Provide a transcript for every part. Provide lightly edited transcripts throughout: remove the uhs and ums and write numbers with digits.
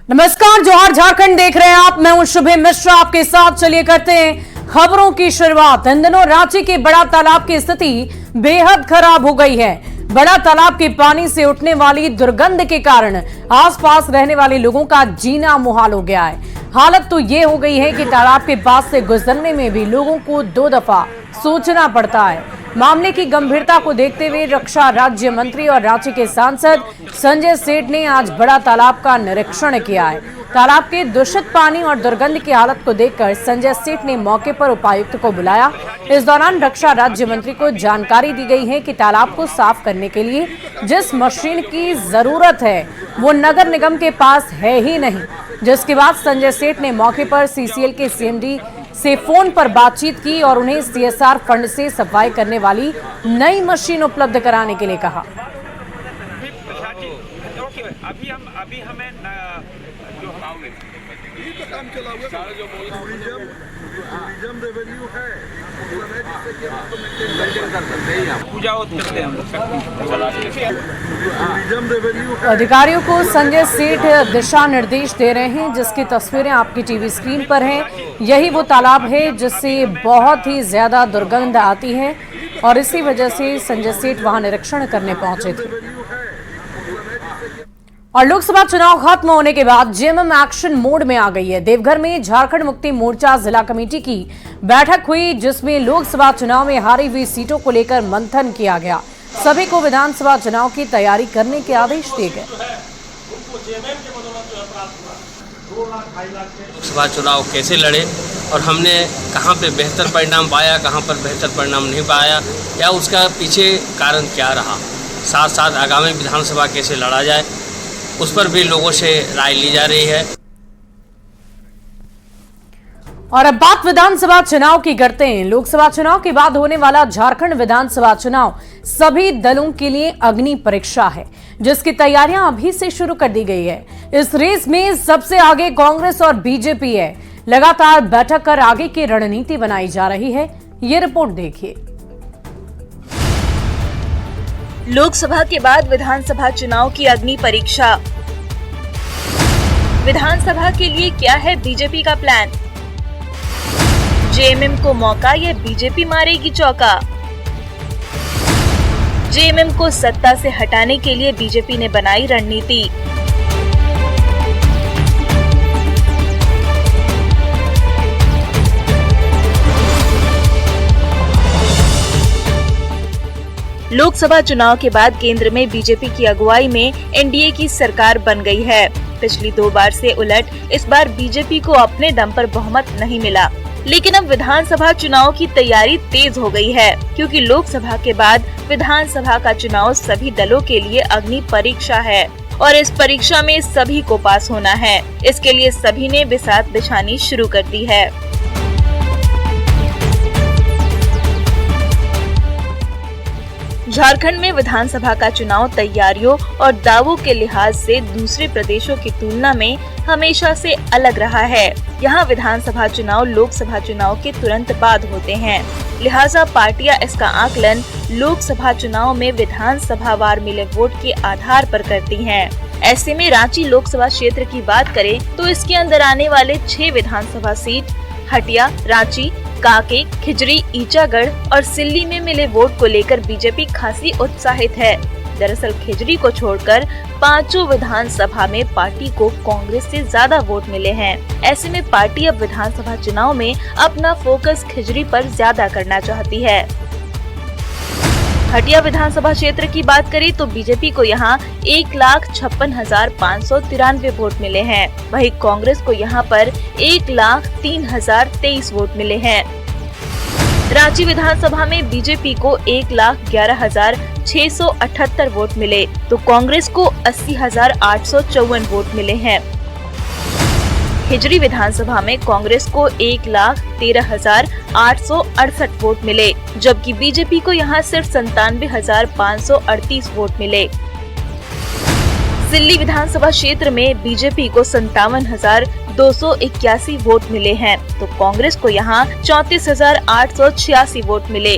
नमस्कार, जोहार झारखंड देख रहे हैं आप। मैं हूं शुभम मिश्रा आपके साथ। चलिए करते हैं खबरों की शुरुआत। इन दिनों रांची के बड़ा तालाब की स्थिति बेहद खराब हो गई है। बड़ा तालाब के पानी से उठने वाली दुर्गंध के कारण आसपास रहने वाले लोगों का जीना मुहाल हो गया है। हालत तो ये हो गई है कि तालाब के पास से गुजरने में भी लोगों को 2 दफा सोचना पड़ता है। मामले की गंभीरता को देखते हुए रक्षा राज्य मंत्री और रांची के सांसद संजय सेठ ने आज बड़ा तालाब का निरीक्षण किया है। तालाब के दूषित पानी और दुर्गंध की हालत को देखकर संजय सेठ ने मौके पर उपायुक्त को बुलाया। इस दौरान रक्षा राज्य मंत्री को जानकारी दी गई है कि तालाब को साफ करने के लिए जिस मशीन की जरूरत है वो नगर निगम के पास है ही नहीं, जिसके बाद संजय सेठ ने मौके पर सीसीएल के सीएमडी से फोन पर बातचीत की और उन्हें सीएसआर फंड से सफाई करने वाली नई मशीन उपलब्ध कराने के लिए कहा। अभी हमें जो हम आओगे तो काम चला हुआ जो टूरिज्म रेवेन्यू है जिससे कि हम मेंटेन कर सकते हैं। पूजा करते हैं हम टूरिज्म रेवेन्यू। अधिकारियों को संजय सेठ दिशा निर्देश दे रहे हैं, जिसकी तस्वीरें आपकी टीवी स्क्रीन पर हैं। यही वो तालाब है जिससे बहुत ही ज्यादा दुर्गंध आती है और इसी वजह से संजय सेठ वहां निरीक्षण करने पहुंचे थे। और लोकसभा चुनाव खत्म होने के बाद जेएमएम एक्शन मोड में आ गई है। देवघर में झारखंड मुक्ति मोर्चा जिला कमेटी की बैठक हुई, जिसमें लोकसभा चुनाव में हारी हुई सीटों को लेकर मंथन किया गया। सभी को विधानसभा चुनाव की तैयारी करने के आदेश दिए गए। लोकसभा चुनाव कैसे लड़े और हमने कहां पे बेहतर परिणाम पाया, कहां पर बेहतर परिणाम नहीं पाया, या उसका पीछे कारण क्या रहा, साथ साथ आगामी विधानसभा कैसे लड़ा जाए, उस पर भी लोगों से राय ली जा रही है। और अब बात विधानसभा चुनाव की करते हैं। लोकसभा चुनाव के बाद होने वाला झारखंड विधानसभा चुनाव सभी दलों के लिए अग्नि परीक्षा है, जिसकी तैयारियां अभी से शुरू कर दी गई है। इस रेस में सबसे आगे कांग्रेस और बीजेपी है। लगातार बैठक कर आगे की रणनीति बनाई जा रही है। ये रिपोर्ट देखिए। लोकसभा के बाद विधानसभा चुनाव की अग्नि परीक्षा। विधानसभा के लिए क्या है बीजेपी का प्लान? जेएमएम को मौका या बीजेपी मारेगी चौका? जेएमएम को सत्ता से हटाने के लिए बीजेपी ने बनाई रणनीति। लोकसभा चुनाव के बाद केंद्र में बीजेपी की अगुवाई में एनडीए की सरकार बन गई है। पिछली 2 बार से उलट इस बार बीजेपी को अपने दम पर बहुमत नहीं मिला, लेकिन अब विधानसभा चुनाव की तैयारी तेज हो गई है, क्योंकि लोकसभा के बाद विधानसभा का चुनाव सभी दलों के लिए अग्नि परीक्षा है और इस परीक्षा में सभी को पास होना है। इसके लिए सभी ने बिसात बिछानी शुरू कर दी है। झारखंड में विधानसभा का चुनाव तैयारियों और दावों के लिहाज से दूसरे प्रदेशों की तुलना में हमेशा से अलग रहा है। यहाँ विधानसभा चुनाव लोकसभा चुनाव के तुरंत बाद होते हैं, लिहाजा पार्टियां इसका आकलन लोकसभा चुनाव में विधानसभा वार मिले वोट के आधार पर करती हैं। ऐसे में रांची लोकसभा क्षेत्र की बात करें तो इसके अंदर आने वाले 6 विधानसभा सीट हटिया, रांची, कांके, खिजरी, ईचागढ़ और सिल्ली में मिले वोट को लेकर बीजेपी खासी उत्साहित है। दरअसल खिजरी को छोड़कर 5 विधानसभा में पार्टी को कांग्रेस से ज्यादा वोट मिले हैं। ऐसे में पार्टी अब विधानसभा चुनाव में अपना फोकस खिजरी पर ज्यादा करना चाहती है। हटिया विधानसभा क्षेत्र की बात करें तो बीजेपी को यहाँ 1,56,593 वोट मिले हैं। वहीं कांग्रेस को यहाँ पर 1,03,023 वोट मिले हैं। रांची विधानसभा में बीजेपी को 1,11,678 वोट मिले तो कांग्रेस को 80,854 वोट मिले हैं। खिजरी विधानसभा में कांग्रेस को 1,13,868 वोट मिले, जबकि बीजेपी को यहां सिर्फ 97,538 वोट मिले। सिल्ली विधानसभा क्षेत्र में बीजेपी को 57,281 वोट मिले हैं तो कांग्रेस को यहां 34,886 वोट मिले।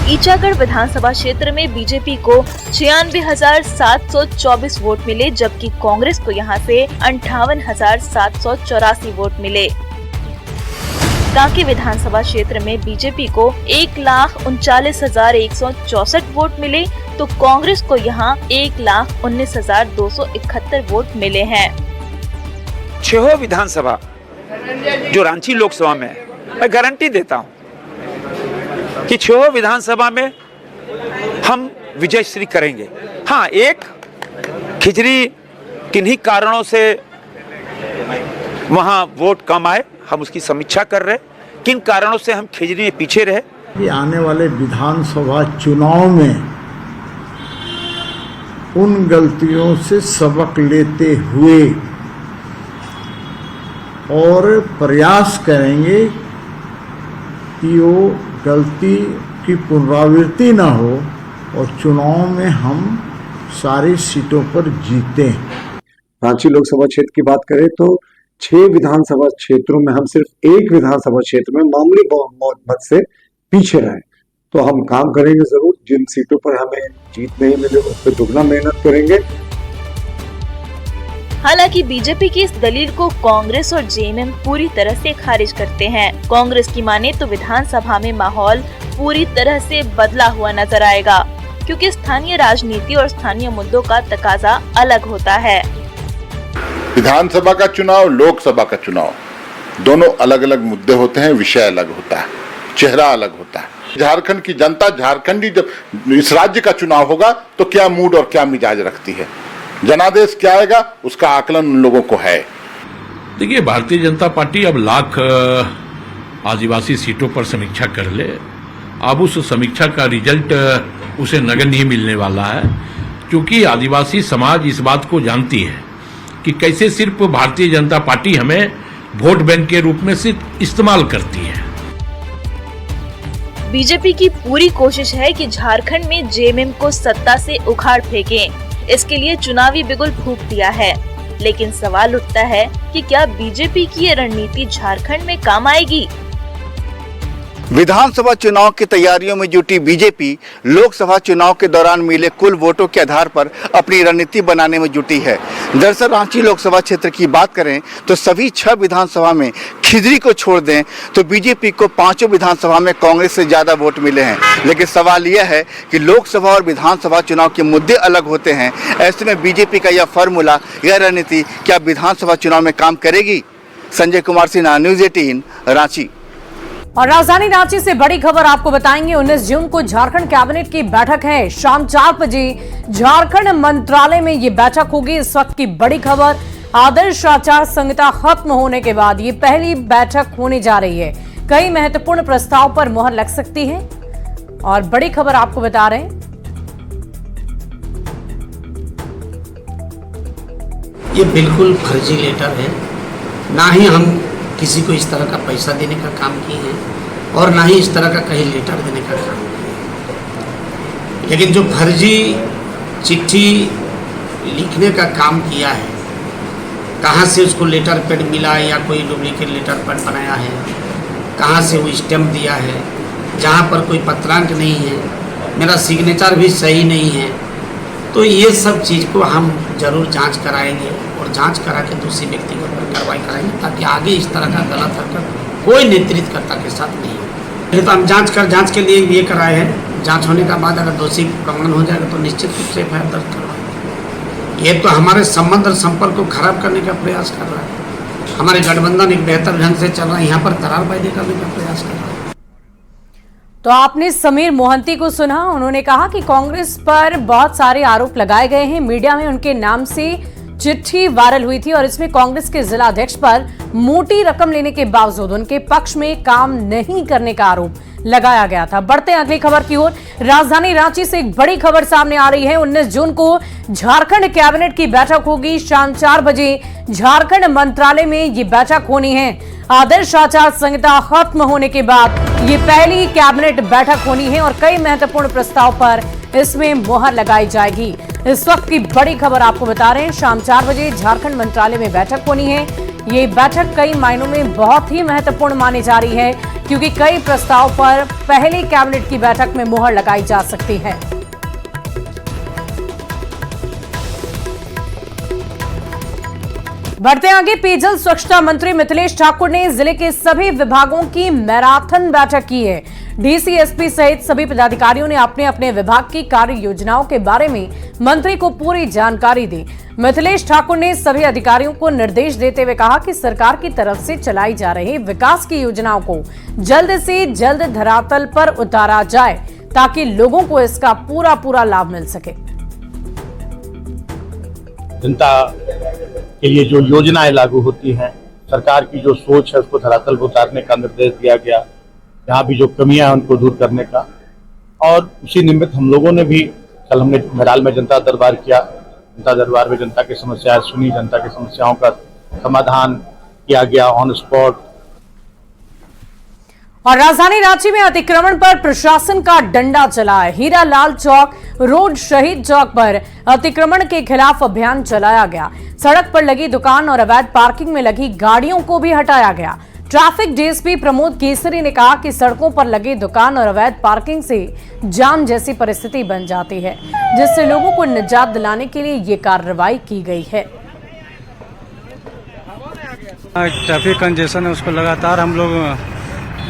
ईचागढ़ विधानसभा क्षेत्र में बीजेपी को 96,724 वोट मिले, जबकि कांग्रेस को यहां से 58,784 वोट मिले। कांके विधानसभा क्षेत्र में बीजेपी को 1,39,164 वोट मिले, तो कांग्रेस को यहां 1,19,271 वोट मिले हैं। छह विधानसभा जो रांची लोकसभा में है, मैं गारंटी देता हूं कि छह विधानसभा में हम विजय श्री करेंगे। हाँ, एक खिचड़ी किन्हीं कारणों से वहां वोट कम आए, हम उसकी समीक्षा कर रहे, किन कारणों से हम खिचड़ी में पीछे रहे। कि आने वाले विधानसभा चुनाव में उन गलतियों से सबक लेते हुए और प्रयास करेंगे कि वो गलती की पुनरावृत्ति न हो और चुनाव में हम सारी सीटों पर जीतें। रांची लोकसभा क्षेत्र की बात करें तो 6 विधानसभा क्षेत्रों में हम सिर्फ एक विधानसभा क्षेत्र में मामूली मत से पीछे रहे, तो हम काम करेंगे जरूर। जिन सीटों पर हमें जीत नहीं मिले उस पर दुगना मेहनत करेंगे। हालांकि बीजेपी की इस दलील को कांग्रेस और जेएमएम पूरी तरह से खारिज करते हैं। कांग्रेस की माने तो विधानसभा में माहौल पूरी तरह से बदला हुआ नजर आएगा, क्योंकि स्थानीय राजनीति और स्थानीय मुद्दों का तकाजा अलग होता है। विधानसभा का चुनाव, लोकसभा का चुनाव, दोनों अलग अलग मुद्दे होते हैं, विषय अलग होता है, चेहरा अलग होता है। झारखंड की जनता, झारखंडी जब इस राज्य का चुनाव होगा तो क्या मूड और क्या मिजाज रखती है, जनादेश क्या आएगा, उसका आकलन उन लोगों को है। देखिए, भारतीय जनता पार्टी अब लाख आदिवासी सीटों पर समीक्षा कर ले, अब उस समीक्षा का रिजल्ट उसे नगण्य मिलने वाला है, क्योंकि आदिवासी समाज इस बात को जानती है कि कैसे सिर्फ भारतीय जनता पार्टी हमें वोट बैंक के रूप में सिर्फ इस्तेमाल करती है। बीजेपी की पूरी कोशिश है कि झारखंड में जेएमएम को सत्ता से उखाड़ फेंकें। इसके लिए चुनावी बिगुल फूंक दिया है, लेकिन सवाल उठता है कि क्या बीजेपी की ये रणनीति झारखंड में काम आएगी? विधानसभा चुनाव की तैयारियों में जुटी बीजेपी लोकसभा चुनाव के दौरान मिले कुल वोटों के आधार पर अपनी रणनीति बनाने में जुटी है। दरअसल रांची लोकसभा क्षेत्र की बात करें तो सभी 6 विधानसभा में खिजड़ी को छोड़ दें तो बीजेपी को 5 विधानसभा में कांग्रेस से ज़्यादा वोट मिले हैं। लेकिन सवाल यह है कि लोकसभा और विधानसभा चुनाव के मुद्दे अलग होते हैं। ऐसे में बीजेपी का यह फार्मूला, यह रणनीति क्या विधानसभा चुनाव में काम करेगी? संजय कुमार सिन्हा, न्यूज़ 18 रांची। और राजधानी रांची से बड़ी खबर आपको बताएंगे। 19 जून को झारखंड कैबिनेट की बैठक है। शाम 4 बजे झारखंड मंत्रालय में ये बैठक होगी। इस वक्त की बड़ी खबर, आदर्श आचार संहिता खत्म होने के बाद ये पहली बैठक होने जा रही है। कई महत्वपूर्ण प्रस्ताव पर मुहर लग सकती है और बड़ी खबर आपको बता रहे हैं। ये बिल्कुल फर्जी लेटर है। ना ही हम किसी को इस तरह का पैसा देने का काम किए हैं और ना ही इस तरह का कहीं लेटर देने का काम किए हैं। लेकिन जो फर्जी चिट्ठी लिखने का काम किया है, कहाँ से उसको लेटर पैड मिला है या कोई डुप्लीकेट लेटर पैड बनाया है, कहाँ से वो स्टैम्प दिया है, जहाँ पर कोई पत्रांक नहीं है, मेरा सिग्नेचर भी सही नहीं है, तो ये सब चीज़ को हम ज़रूर जांच कराएंगे और जांच करा के दूसरे व्यक्ति के ऊपर कार्रवाई कराएंगे, ताकि आगे इस तरह का गलत हरकत कोई नेतृत्वकर्ता के साथ नहीं हो। ये तो हम जांच के लिए ये कराए हैं। जांच होने का बाद अगर दोषी प्रमाण हो जाएगा तो निश्चित रूप से एफआईआर दर्ज करवाएंगे। ये तो हमारे संबंध और संपर्क को खराब करने का प्रयास कर रहा है। हमारे गठबंधन एक बेहतर ढंग से चल रहा है, यहाँ पर दरार पैदा करने का प्रयास कर रहा है। तो आपने समीर मोहंती को सुना। उन्होंने कहा कि कांग्रेस पर बहुत सारे आरोप लगाए गए हैं। मीडिया में उनके नाम से चिट्ठी वायरल हुई थी और इसमें कांग्रेस के जिला अध्यक्ष पर मोटी रकम लेने के बावजूद उनके पक्ष में काम नहीं करने का आरोप लगाया गया था। बढ़ते हैं अगली खबर की ओर। राजधानी रांची से एक बड़ी खबर सामने आ रही है। 19 जून को झारखंड कैबिनेट की बैठक होगी। शाम 4 बजे झारखंड मंत्रालय में ये बैठक होनी है। आदर्श आचार संहिता खत्म होने के बाद ये पहली कैबिनेट बैठक होनी है और कई महत्वपूर्ण प्रस्ताव पर इसमें मुहर लगाई जाएगी। इस वक्त की बड़ी खबर आपको बता रहे हैं। शाम 4 बजे झारखंड मंत्रालय में बैठक होनी है। ये बैठक कई मायनों में बहुत ही महत्वपूर्ण मानी जा रही है, क्योंकि कई प्रस्ताव पर पहली कैबिनेट की बैठक में मुहर लगाई जा सकती है। बढ़ते आगे, पेयजल स्वच्छता मंत्री मिथिलेश ठाकुर ने जिले के सभी विभागों की मैराथन बैठक की है। डीसी, एसपी सहित सभी पदाधिकारियों ने अपने अपने विभाग की कार्य योजनाओं के बारे में मंत्री को पूरी जानकारी दी। मिथिलेश ठाकुर ने सभी अधिकारियों को निर्देश देते हुए कहा कि सरकार की तरफ से चलाई जा रही विकास की योजनाओं को जल्द से जल्द धरातल पर उतारा जाए ताकि लोगों को इसका पूरा लाभ मिल सके। जनता के लिए जो योजनाएं लागू होती हैं, सरकार की जो सोच है उसको धरातल पर उतारने का निर्देश दिया गया। यहाँ भी जो कमियां हैं उनको दूर करने का, और उसी निमित्त हम लोगों ने भी कल हमने मेराल में जनता दरबार किया। जनता दरबार में जनता की समस्याएं सुनी, जनता की समस्याओं का समाधान किया गया ऑन स्पॉट। और राजधानी रांची में अतिक्रमण पर प्रशासन का डंडा चला है। हीरा लाल चौक रोड शहीद चौक पर अतिक्रमण के खिलाफ अभियान चलाया गया। सड़क पर लगी दुकान और अवैध पार्किंग में लगी गाड़ियों को भी हटाया गया। ट्रैफिक डीएसपी प्रमोद केसरी ने कहा कि सड़कों पर लगी दुकान और अवैध पार्किंग से जाम जैसी परिस्थिति बन जाती है, जिससे लोगों को निजात दिलाने के लिए ये कार्रवाई की गई है। ट्रैफिक कंजेशन है, उसको लगातार हम लोग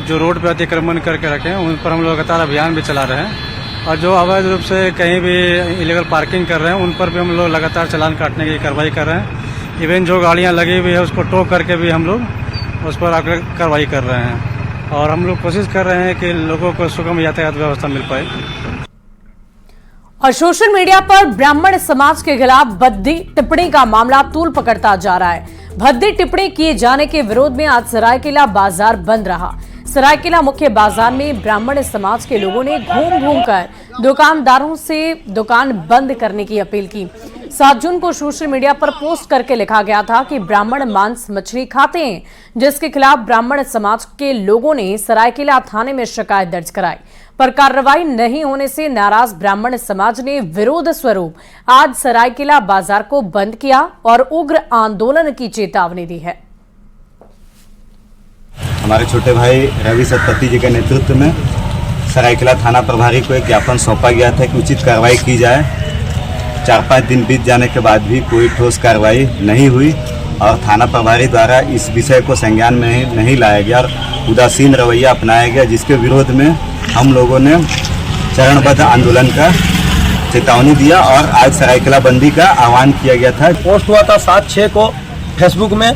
जो रोड पे अतिक्रमण करके रखे हैं उन पर हम लोग लगातार अभियान भी चला रहे हैं, और जो अवैध रूप से कहीं भी इलीगल पार्किंग कर रहे हैं उन पर भी हम लोग लगातार चालान काटने की कार्रवाई कर रहे हैं। इवन जो गाड़ियां लगी हुई है उसको टो करके भी हम लोग उस पर आकर कार्रवाई कर रहे हैं, और हम लोग कोशिश कर रहे हैं कि लोगों को सुगम यातायात व्यवस्था मिल पाए। और सोशल मीडिया पर ब्राह्मण समाज के खिलाफ भद्दी टिप्पणी का मामला तूल पकड़ता जा रहा है। भद्दी टिप्पणी किए जाने के विरोध में आज सरायकेला बाजार बंद रहा। सरायकेला मुख्य बाजार में ब्राह्मण समाज के लोगों ने घूम कर दुकानदारों से दुकान बंद करने की अपील की। 7 जून को सोशल मीडिया पर पोस्ट करके लिखा गया था कि ब्राह्मण मांस मछली खाते हैं, जिसके खिलाफ ब्राह्मण समाज के लोगों ने सरायकेला थाने में शिकायत दर्ज कराई, पर कार्रवाई नहीं होने से नाराज ब्राह्मण समाज ने विरोध स्वरूप आज सरायकेला बाजार को बंद किया और उग्र आंदोलन की चेतावनी दी है। हमारे छोटे भाई रवि सतपति जी के नेतृत्व में सरायकेला थाना प्रभारी को एक ज्ञापन सौंपा गया था कि उचित कार्रवाई की जाए। 4-5 दिन बीत जाने के बाद भी कोई ठोस कार्रवाई नहीं हुई और थाना प्रभारी द्वारा इस विषय को संज्ञान में नहीं लाया गया और उदासीन रवैया अपनाया गया, जिसके विरोध में हम लोगों ने चरणबद्ध आंदोलन का चेतावनी दिया और आज सरायकेला बंदी का आह्वान किया गया था। पोस्ट हुआ था 7/6 को फेसबुक में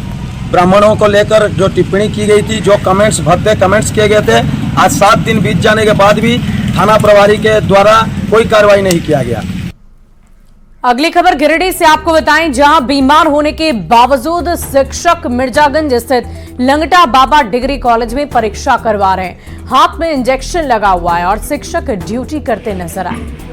ब्राह्मणों को लेकर जो टिप्पणी की गई थी, जो कमेंट्स भद्दे कमेंट्स किए गए थे, आज 7 दिन बीत जाने के बाद भी थाना प्रभारी के द्वारा कोई कार्रवाई नहीं किया गया। अगली खबर गिरिडीह से आपको बताएं, जहां बीमार होने के बावजूद शिक्षक मिर्जागंज स्थित लंगटा बाबा डिग्री कॉलेज में परीक्षा करवा रहे हैं। हाथ में इंजेक्शन लगा हुआ है और शिक्षक ड्यूटी करते नजर आए।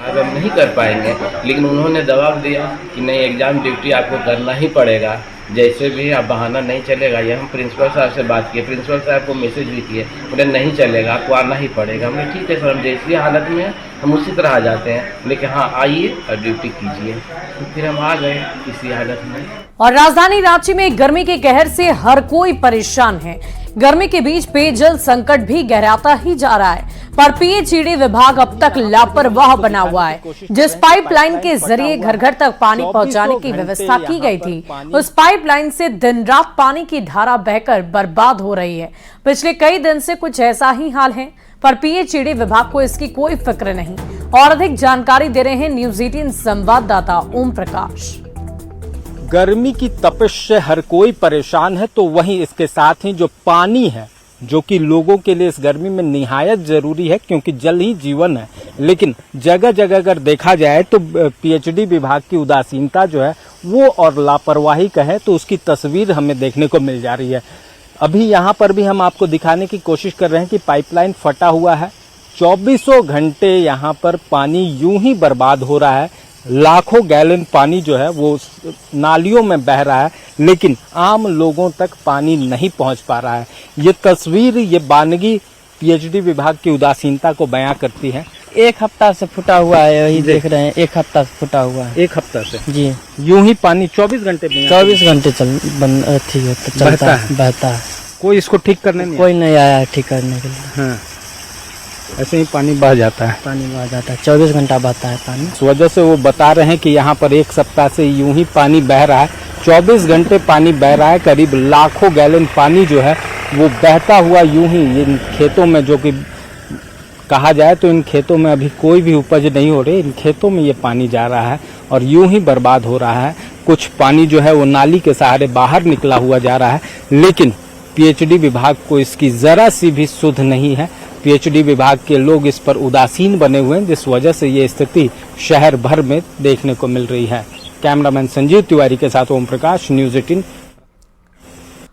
आज हम नहीं कर पाएंगे, लेकिन उन्होंने दबाव दिया कि नहीं, एग्जाम ड्यूटी आपको करना ही पड़ेगा, जैसे भी आप बहाना नहीं चलेगा। ये हम प्रिंसिपल साहब से बात किए, प्रिंसिपल साहब को मैसेज भी किए, बोले नहीं चलेगा, आपको आना ही पड़ेगा। हमने ठीक है सर, हम जैसी हालत में हैं हम उसी तरह आ जाते हैं, लेकिन हाँ आइए और ड्यूटी कीजिए। तो फिर हम आ गए इसी हालत में। और राजधानी रांची में गर्मी के कहर से हर कोई परेशान है। गर्मी के बीच पेयजल संकट भी गहराता ही जा रहा है, पर पीएचईडी विभाग अब तक लापरवाह बना हुआ है। जिस पाइपलाइन के जरिए घर घर तक पानी पहुंचाने की व्यवस्था की गई थी, उस पाइपलाइन से दिन रात पानी की धारा बहकर बर्बाद हो रही है। पिछले कई दिन से कुछ ऐसा ही हाल है, पर पीएचईडी विभाग को इसकी कोई फिक्र नहीं। और अधिक जानकारी दे रहे हैं न्यूज 18 संवाददाता ओम प्रकाश। गर्मी की तपिश से हर कोई परेशान है, तो वहीं इसके साथ ही जो पानी है, जो कि लोगों के लिए इस गर्मी में निहायत जरूरी है, क्योंकि जल ही जीवन है, लेकिन जगह जगह अगर देखा जाए तो पीएचईडी विभाग की उदासीनता जो है वो और लापरवाही कहे तो उसकी तस्वीर हमें देखने को मिल जा रही है। अभी यहाँ पर भी हम आपको दिखाने की कोशिश कर रहे हैं कि पाइपलाइन फटा हुआ है, 24 घंटे यहाँ पर पानी यूं ही बर्बाद हो रहा है। लाखों गैलन पानी जो है वो नालियों में बह रहा है, लेकिन आम लोगों तक पानी नहीं पहुंच पा रहा है। ये तस्वीर, ये बानगी पीएचईडी विभाग की उदासीनता को बयां करती है। एक हफ्ता से फुटा हुआ है, यही देख रहे हैं, एक हफ्ता से फुटा हुआ है। एक हफ्ता से जी। यूं ही पानी 24 घंटे में 24 घंटे चलता है, बहता है। कोई इसको ठीक करने नहीं कोई नहीं आया है ठीक करने के लिए। हाँ, ऐसे ही पानी बह जाता है। पानी बह जाता है, 24 घंटा बहता है पानी। इस वजह से वो बता रहे हैं कि यहाँ पर एक सप्ताह से यूं ही पानी बह रहा है, 24 घंटे पानी बह रहा है। करीब लाखों गैलन पानी जो है वो बहता हुआ यूं ही इन खेतों में, जो कि कहा जाए तो इन खेतों में अभी कोई भी उपज नहीं हो रही, इन खेतों में ये पानी जा रहा है और यूं ही बर्बाद हो रहा है। कुछ पानी जो है वो नाली के सहारे बाहर निकला हुआ जा रहा है, लेकिन पीएचडी विभाग को इसकी जरा सी भी सुध नहीं है। पीएचडी विभाग के लोग इस पर उदासीन बने हुए हैं, जिस वजह से ये स्थिति शहर भर में देखने को मिल रही है। कैमरामैन संजीव तिवारी के साथ ओम प्रकाश, न्यूज़ 18।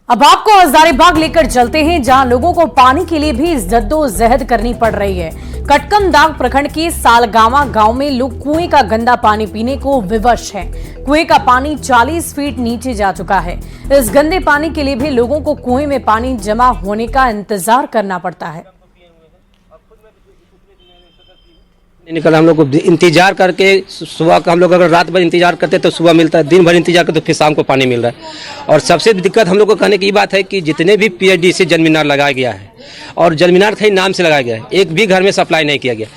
अब आपको हजारीबाग लेकर चलते हैं, जहां लोगों को पानी के लिए भी जद्दोजहद करनी पड़ रही है। कटकमदाग प्रखंड के सालगावा गांव में लोग कुएं का गंदा पानी पीने को विवश हैं। कुएं का पानी 40 फीट नीचे जा चुका है। इस गंदे पानी के लिए भी लोगों को कुएं में पानी जमा होने का इंतजार करना पड़ता है। निकल हम लोग को इंतजार करके सुबह का, हम लोग अगर रात भर इंतजार करते तो सुबह मिलता है, दिन भर इंतजार करते तो फिर शाम को पानी मिल रहा है। और सबसे दिक्कत हम लोग को कहने की बात है कि जितने भी पीएचडी से जल मीनार लगाया गया है, और जल मीनार कहीं नाम से लगाया गया है, एक भी घर में सप्लाई नहीं किया गया।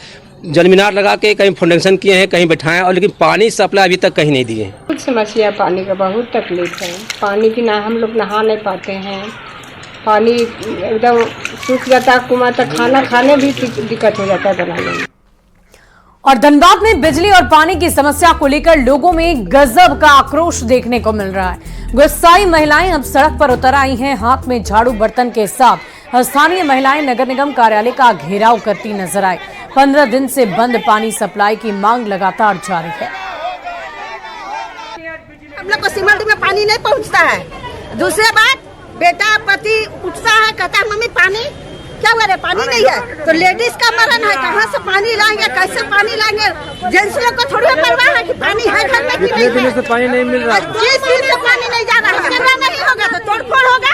जल मीनार लगा के कहीं फाउंडेशन किए हैं, कहीं बैठाए, और लेकिन पानी सप्लाई अभी तक कहीं नहीं दिए हैं। कुछ समस्या, पानी का बहुत तकलीफ है। पानी की ना हम लोग नहा नहीं पाते हैं, पानी एकदम सूख जाता है कुआं तक, खाना खाने भी दिक्कत हो जाता है बनाने में। और धनबाद में बिजली और पानी की समस्या को लेकर लोगों में गजब का आक्रोश देखने को मिल रहा है। गुस्साई महिलाएं अब सड़क पर उतर आई हैं, हाथ में झाड़ू बर्तन के साथ। स्थानीय महिलाएं नगर निगम कार्यालय का घेराव करती नजर आई। 15 दिन से बंद पानी सप्लाई की मांग लगातार जारी है। हम लोग को सिमल्ट में पानी नहीं पहुंचता है। दूसरी बात, बेटा पति उठता है, कहता है मम्मी पानी क्या हुआ रे, पानी नहीं है, तो लेडीज का मरण है, कहाँ से पानी लाएंगे, कैसे पानी लाएंगे। जेंट्स लोग को थोड़ी परवाह है कि पानी है घर में कि नहीं है। पानी नहीं मिल रहा, जिस दिन से पानी नहीं जा रहा है, नहीं होगा तो तोड़फोड़ होगा,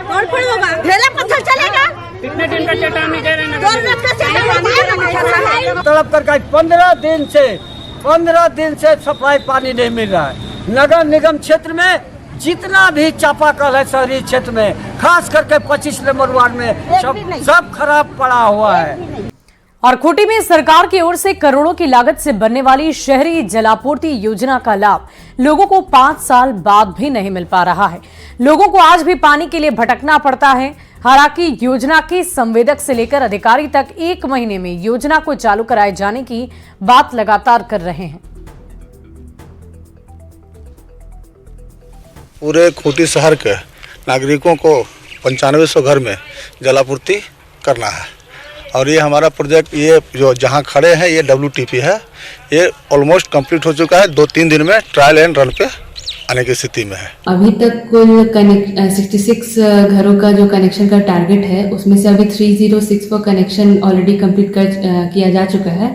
तोड़फोड़ होगा, ढेला पत्थर चलेगा। कितने दिन का चेतावनी दे रहे हैं? 2 दिन का चेतावनी। तड़प कर 15 दिन से सप्लाई पानी नहीं मिल रहा है। नगर निगम क्षेत्र में जितना भी चापाकल है शहरी क्षेत्र में, खास करके 25 नंबर वार्ड में सब खराब पड़ा हुआ है। और खूंटी में सरकार की ओर से करोड़ों की लागत से बनने वाली शहरी जलापूर्ति योजना का लाभ लोगों को 5 साल बाद भी नहीं मिल पा रहा है। लोगों को आज भी पानी के लिए भटकना पड़ता है। हालांकि योजना के संवेदक से लेकर अधिकारी तक 1 महीने में योजना को चालू कराए जाने की बात लगातार कर रहे हैं। पूरे खूंटी शहर के नागरिकों को 9500 घर में जलापूर्ति करना है। और ये हमारा प्रोजेक्ट, ये जो जहाँ खड़े हैं ये WTP है, ये ऑलमोस्ट कंप्लीट हो चुका है। 2-3 दिन में ट्रायल एंड रन पे आने की स्थिति में है। अभी तक कुल 66 घरों का जो कनेक्शन का टारगेट है, उसमें से अभी 3064 कनेक्शन ऑलरेडी कंप्लीट किया जा चुका है।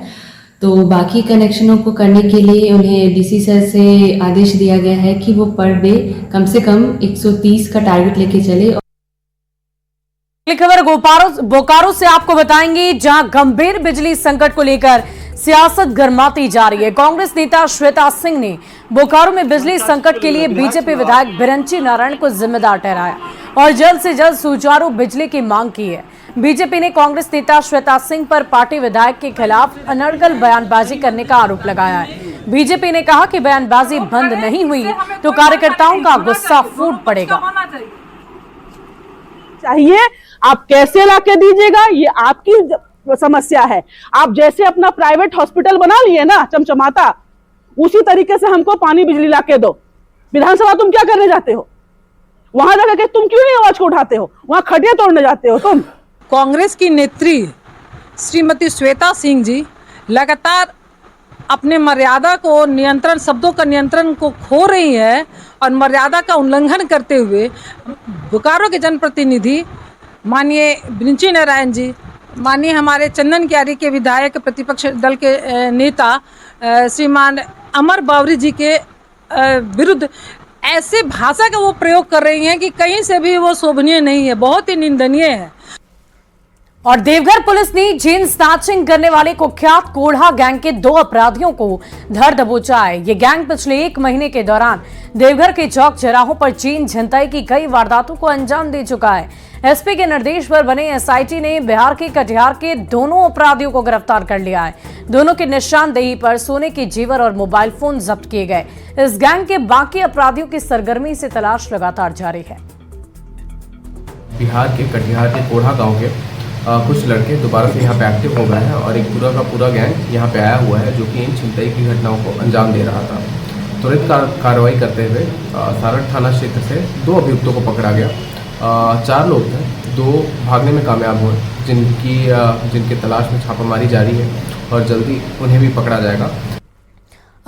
तो बाकी कनेक्शनों को करने के लिए उन्हें डीसी सर से आदेश दिया गया है कि वो पर डे कम से कम 130 का टारगेट लेके चले। खबर बोकारो से आपको बताएंगे, जहां गंभीर बिजली संकट को लेकर सियासत गर्माती जा रही है। कांग्रेस नेता श्वेता सिंह ने बोकारो में बिजली संकट के लिए बीजेपी विधायक बिरंची नारायण को जिम्मेदार ठहराया और जल्द से जल्द सुचारू बिजली की मांग की है। बीजेपी ने कांग्रेस नेता श्वेता सिंह पर पार्टी विधायक के खिलाफ अनर्गल बयानबाजी करने का आरोप लगाया है। बीजेपी ने कहा कि बयानबाजी बंद नहीं हुई तो कार्यकर्ताओं का गुस्सा फूट पड़ेगा। चाहिए आप कैसे लाके दीजिएगा, ये आपकी समस्या है। आप जैसे अपना प्राइवेट हॉस्पिटल बना लिए ना चमचमाता, उसी तरीके से हमको पानी बिजली लाके दो। विधानसभा तुम क्या करने जाते हो? वहां जाकर के तुम क्यों नहीं आवाज को उठाते हो? वहां खटिया तोड़ने जाते हो तुम। कांग्रेस की नेत्री श्रीमती श्वेता सिंह जी लगातार अपने मर्यादा को नियंत्रण, शब्दों का नियंत्रण को खो रही है और मर्यादा का उल्लंघन करते हुए बोकारो के जनप्रतिनिधि माननीय बिरंची नारायण जी, माननीय हमारे चंदन क्यारी के विधायक प्रतिपक्ष दल के नेता श्रीमान अमर बावरी जी के विरुद्ध ऐसे भाषा का वो प्रयोग कर रही हैं कि कहीं से भी वो शोभनीय नहीं है, बहुत ही निंदनीय है। और देवघर पुलिस ने चेन स्नैचिंग करने वाले कुख्यात कोढ़ा गैंग के 2 अपराधियों को धर दबोचा है। ये गैंग पिछले 1 महीने के दौरान देवघर के चौक चौराहों पर चेन झनताई की कई वारदातों को अंजाम दे चुका है। एसपी के निर्देश पर बने एसआईटी ने बिहार के कटिहार के दोनों अपराधियों को गिरफ्तार कर लिया है। दोनों की निशानदेही पर सोने के जेवर और मोबाइल फोन जब्त किए गए। इस गैंग के बाकी अपराधियों की सरगर्मी से तलाश लगातार जारी है। बिहार के कटिहार के कोढ़ा गांव के कुछ लड़के दोबारा से यहाँ पे एक्टिव हो गए हैं और एक पूरा का पूरा गैंग यहाँ पे आया हुआ है जो कि इन छिनतई की घटनाओं को अंजाम दे रहा था। त्वरित कार्रवाई करते हुए सारठ थाना क्षेत्र से 2 अभियुक्तों को पकड़ा गया। 4 लोग थे, 2 भागने में कामयाब हुए, जिनके तलाश में छापामारी जारी है और जल्दी उन्हें भी पकड़ा जाएगा।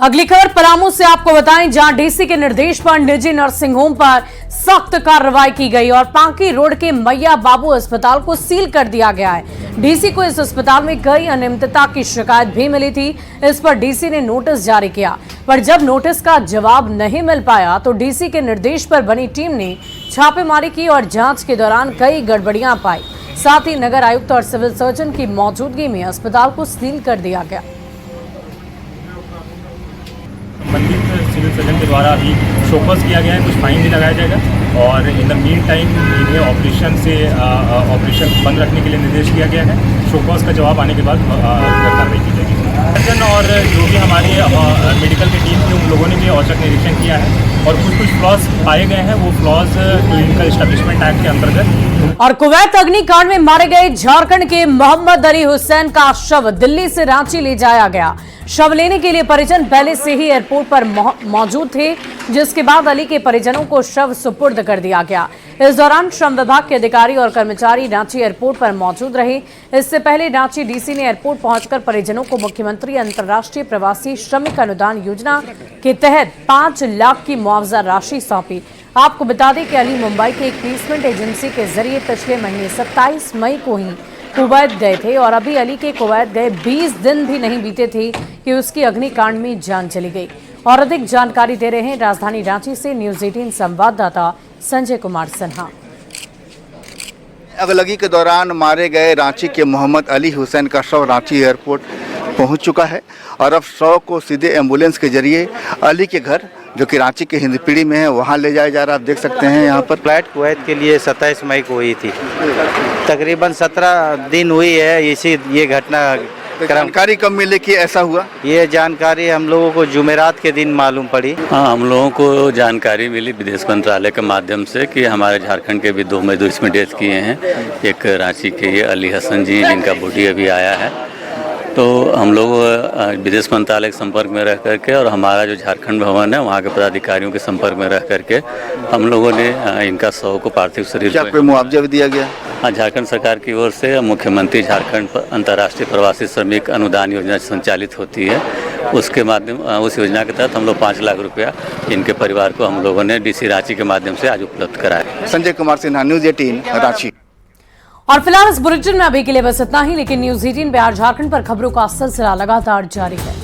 अगली खबर पलामू से आपको बताएं, जहां डीसी के निर्देश पर निजी नर्सिंग होम पर सख्त कार्रवाई की गई और पांकी रोड के मैया बाबू अस्पताल को सील कर दिया गया है। डीसी को इस अस्पताल में कई अनियमितता की शिकायत भी मिली थी। इस पर डीसी ने नोटिस जारी किया, पर जब नोटिस का जवाब नहीं मिल पाया तो डीसी के निर्देश पर बनी टीम ने छापेमारी की और जांच के दौरान कई गड़बड़ियां पाई। साथ ही नगर आयुक्त और सिविल सर्जन की मौजूदगी में अस्पताल को सील कर दिया गया। संबंधित सिविल सर्जन के द्वारा अभी शोकॉज किया गया है, कुछ फाइन भी लगाया जाएगा और इन द मीन टाइम इन्हें ऑपरेशन बंद रखने के लिए निर्देश दिया गया है। शोकॉज का जवाब आने के बाद कार्रवाई की जाएगी। सर्जन और जो भी हमारी मेडिकल की टीम थी उन लोगों ने भी औचक निरीक्षण किया है और कुछ फ्लॉज पाए गए हैं। वो फ्लॉज क्लिनिकल एस्टेब्लिशमेंट एक्ट के अंतर्गत। और कुवैत अग्निकांड में मारे गए झारखंड के मोहम्मद अली हुसैन का शव दिल्ली से रांची ले जाया गया। शव लेने के लिए परिजन पहले से ही एयरपोर्ट पर मौजूद थे, जिसके बाद अली के परिजनों को शव सुपुर्द कर दिया गया। इस दौरान श्रम विभाग के अधिकारी और कर्मचारी रांची एयरपोर्ट पर मौजूद रहे। इससे पहले रांची डीसी ने एयरपोर्ट पहुंचकर परिजनों को मुख्यमंत्री अंतर्राष्ट्रीय प्रवासी श्रमिक अनुदान योजना के तहत 5 लाख की मुआवजा राशि सौंपी। आपको बता दें कि अली मुंबई के एक प्लेसमेंट एजेंसी के जरिए पिछले महीने 27 मई को ही कुवैत गए थे और अभी अली के कुवैत गए 20 दिन भी नहीं बीते थे कि उसकी अग्निकांड में जान चली गई। और अधिक जानकारी दे रहे हैं राजधानी रांची से न्यूज़ 18 संवाददाता संजय कुमार सिन्हा। अगलगी के दौरान मारे गए रांची के मोहम्मद अली हुसैन का शव रांची एयरपोर्ट पहुंच चुका है और अब शव को सीधे एम्बुलेंस के जरिए अली के घर जो कि रांची के हिंदपीढ़ी में है वहां ले जाया जा रहा है। आप देख सकते हैं यहाँ पर फ्लाइट कुवैत के लिए 27 मई को हुई थी, तकरीबन 17 दिन हुई है ये घटना। जानकारी कब मिली कि ऐसा हुआ? ये जानकारी हम लोगों को जुमेरात के दिन मालूम पड़ी। हाँ, हम लोगों को जानकारी मिली विदेश मंत्रालय के माध्यम से कि हमारे झारखंड के भी 2 मजदूर इसमें डेथ किए हैं। एक रांची के ये अली हसन जी जिनका बॉडी अभी आया है। तो हम लोग विदेश मंत्रालय के संपर्क में रह करके और हमारा जो झारखंड भवन है वहाँ के पदाधिकारियों के संपर्क में रह करके हम लोगों ने इनका शव को पार्थिव शरीर क्या कोई मुआवजा भी दिया गया? हाँ, झारखंड सरकार की ओर से मुख्यमंत्री झारखंड अंतर्राष्ट्रीय प्रवासी श्रमिक अनुदान योजना संचालित होती है। उसके माध्यम उस योजना के तहत हम लोग 5 लाख रुपया इनके परिवार को हम लोगों ने डीसी रांची के माध्यम से आज उपलब्ध कराया। संजय कुमार सिन्हा, न्यूज़ 18 रांची। और फिलहाल इस बुलेटिन में अभी के लिए बस इतना ही, लेकिन न्यूज़ 18 बिहार झारखंड पर खबरों का सिलसिला लगातार जारी है।